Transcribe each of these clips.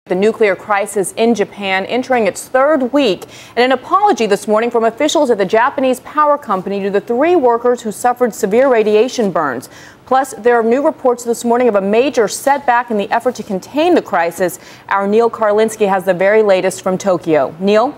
The nuclear crisis in Japan entering its third week, and an apology this morning from officials at the Japanese power company to the 3 workers who suffered severe radiation burns. Plus, there are new reports this morning of a major setback in the effort to contain the crisis. Our Neil Karlinski has the very latest from Tokyo. Neil?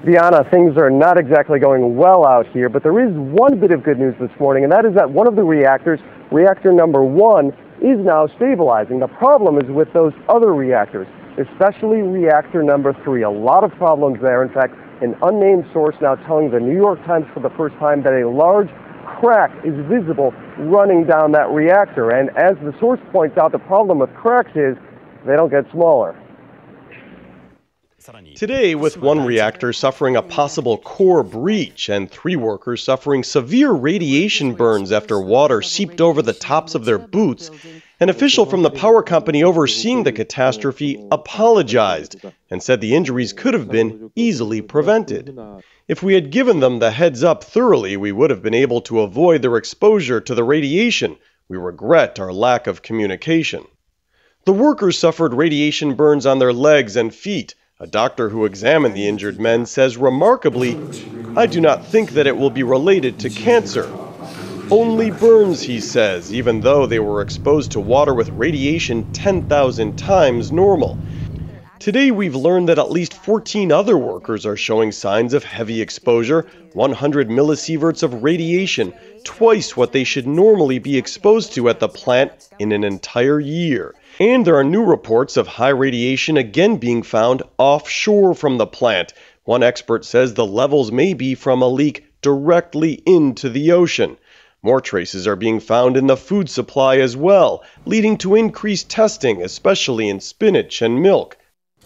Diana, things are not exactly going well out here, but there is one bit of good news this morning, and that is that one of the reactors, reactor number 1, is now stabilizing. The problem is with those other reactors, especially reactor number 3. A lot of problems there. In fact, an unnamed source now telling the New York Times for the first time that a large crack is visible running down that reactor. And as the source points out, the problem with cracks is they don't get smaller. Today, with one reactor suffering a possible core breach and 3 workers suffering severe radiation burns after water seeped over the tops of their boots, an official from the power company overseeing the catastrophe apologized and said the injuries could have been easily prevented. If we had given them the heads up thoroughly, we would have been able to avoid their exposure to the radiation. We regret our lack of communication. The workers suffered radiation burns on their legs and feet. A doctor who examined the injured men says remarkably, "I do not think that it will be related to cancer." Only burns, he says, even though they were exposed to water with radiation 10,000 times normal. Today we've learned that at least 14 other workers are showing signs of heavy exposure, 100 millisieverts of radiation, twice what they should normally be exposed to at the plant in an entire year. And there are new reports of high radiation again being found offshore from the plant. One expert says the levels may be from a leak directly into the ocean. More traces are being found in the food supply as well, leading to increased testing, especially in spinach and milk.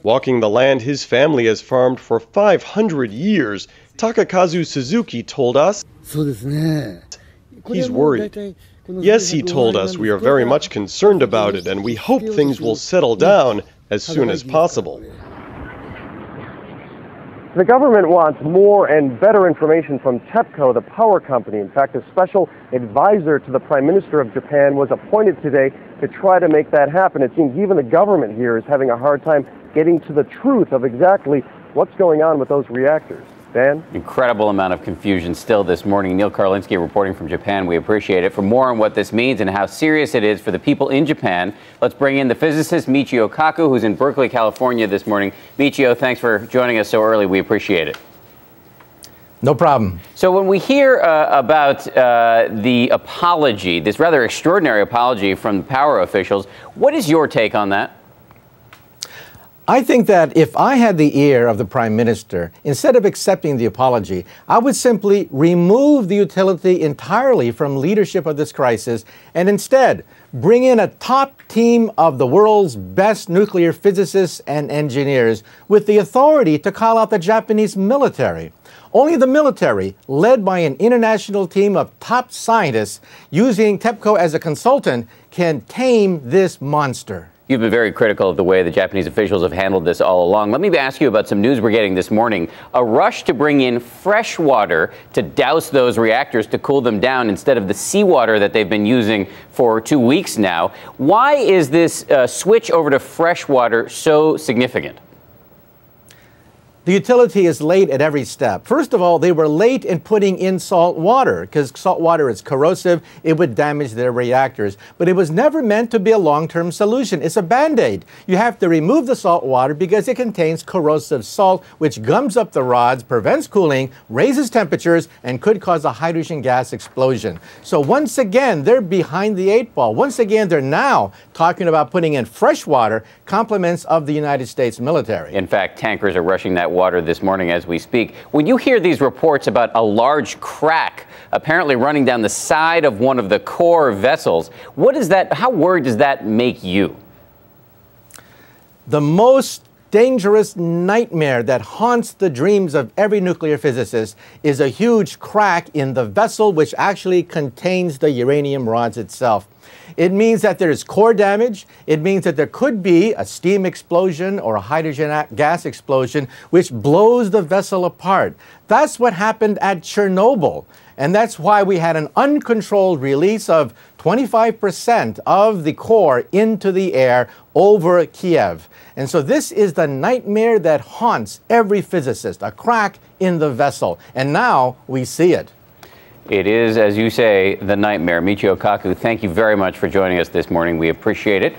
Walking the land his family has farmed for 500 years, Takakazu Suzuki told us he's worried. Yes, he told us, we are very much concerned about it, and we hope things will settle down as soon as possible. The government wants more and better information from TEPCO, the power company. In fact, a special advisor to the Prime Minister of Japan was appointed today to try to make that happen. It seems even the government here is having a hard time getting to the truth of exactly what's going on with those reactors. Dan? Incredible amount of confusion still this morning. Neil Karlinski reporting from Japan. We appreciate it. For more on what this means and how serious it is for the people in Japan, let's bring in the physicist Michio Kaku, who's in Berkeley, California this morning. Michio, thanks for joining us so early. We appreciate it. No problem. So when we hear about the apology, this rather extraordinary apology from the power officials, what is your take on that? I think that if I had the ear of the Prime Minister, instead of accepting the apology, I would simply remove the utility entirely from leadership of this crisis and instead bring in a top team of the world's best nuclear physicists and engineers with the authority to call out the Japanese military. Only the military, led by an international team of top scientists using TEPCO as a consultant, can tame this monster. You've been very critical of the way the Japanese officials have handled this all along. Let me ask you about some news we're getting this morning. A rush to bring in fresh water to douse those reactors to cool them down instead of the seawater that they've been using for 2 weeks now. Why is this switch over to fresh water so significant? The utility is late at every step. First of all, they were late in putting in salt water because salt water is corrosive. It would damage their reactors. But it was never meant to be a long-term solution. It's a Band-Aid. You have to remove the salt water because it contains corrosive salt, which gums up the rods, prevents cooling, raises temperatures, and could cause a hydrogen gas explosion. So once again, they're behind the 8 ball. Once again, they're now talking about putting in fresh water, compliments of the United States military. In fact, tankers are rushing that water this morning as we speak. When you hear these reports about a large crack apparently running down the side of one of the core vessels, what is that? How worried does that make you? The most dangerous nightmare that haunts the dreams of every nuclear physicist is a huge crack in the vessel which actually contains the uranium rods itself. It means that there's core damage. It means that there could be a steam explosion or a hydrogen gas explosion, which blows the vessel apart. That's what happened at Chernobyl. And that's why we had an uncontrolled release of 25% of the core into the air over Kiev. And so this is the nightmare that haunts every physicist, a crack in the vessel. And now we see it. It is, as you say, the nightmare. Michio Kaku, thank you very much for joining us this morning. We appreciate it.